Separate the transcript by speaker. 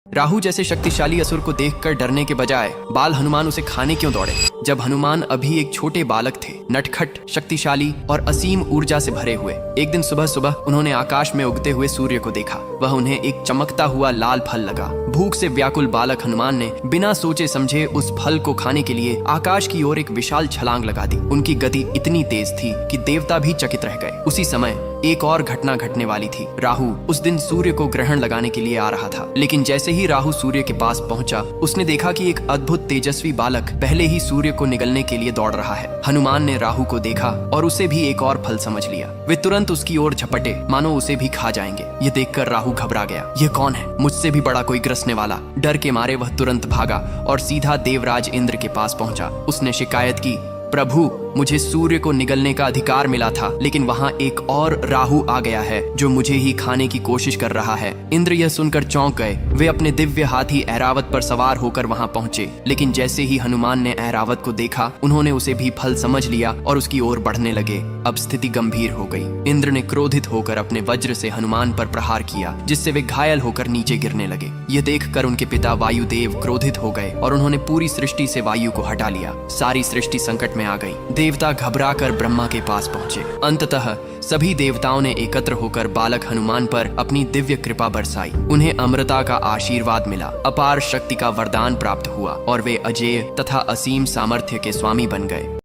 Speaker 1: राहु जैसे शक्तिशाली असुर को देखकर डरने के बजाय बाल हनुमान उसे खाने क्यों दौड़े, जब हनुमान अभी एक छोटे बालक थे, नटखट, शक्तिशाली और असीम ऊर्जा से भरे हुए। एक दिन सुबह सुबह उन्होंने आकाश में उगते हुए सूर्य को देखा। वह उन्हें एक चमकता हुआ लाल फल लगा। भूख से व्याकुल बालक हनुमान ने बिना सोचे समझे उस फल को खाने के लिए आकाश की ओर एक विशाल छलांग लगा दी। उनकी गति इतनी तेज थी कि देवता भी चकित रह गए। उसी समय एक और घटना घटने वाली थी। राहु उस दिन सूर्य को ग्रहण लगाने के लिए आ रहा था, लेकिन जैसे ही राहु सूर्य के पास पहुंचा, उसने देखा कि एक अद्भुत तेजस्वी बालक पहले ही सूर्य को निगलने के लिए दौड़ रहा है। हनुमान ने राहु को देखा और उसे भी एक और फल समझ लिया। वे तुरंत उसकी ओर झपटे, मानो उसे भी खा जाएंगे। ये देखकर राहु घबरा गया। ये कौन है? मुझसे भी बड़ा कोई ग्रसने वाला। डर के मारे वह तुरंत भागा और सीधा देवराज इंद्र के पास पहुंचा। उसने शिकायत की, प्रभु, मुझे सूर्य को निगलने का अधिकार मिला था, लेकिन वहाँ एक और राहु आ गया है जो मुझे ही खाने की कोशिश कर रहा है। इंद्र यह सुनकर चौंक गए। वे अपने दिव्य हाथी ऐरावत पर सवार होकर वहाँ पहुंचे, लेकिन जैसे ही हनुमान ने ऐरावत को देखा, उन्होंने उसे भी फल समझ लिया और उसकी ओर बढ़ने लगे। अब स्थिति गंभीर हो गई। इंद्र ने क्रोधित होकर अपने वज्र से हनुमान पर प्रहार किया, जिससे वे घायल होकर नीचे गिरने लगे। यह देखकर उनके पिता वायुदेव क्रोधित हो गए और उन्होंने पूरी सृष्टि से वायु को हटा लिया। सारी सृष्टि संकट में आ गई। देवता घबराकर ब्रह्मा के पास पहुंचे। अंततः सभी देवताओं ने एकत्र होकर बालक हनुमान पर अपनी दिव्य कृपा बरसाई। उन्हें अमृता का आशीर्वाद मिला, अपार शक्ति का वरदान प्राप्त हुआ और वे अजेय तथा असीम सामर्थ्य के स्वामी बन गए।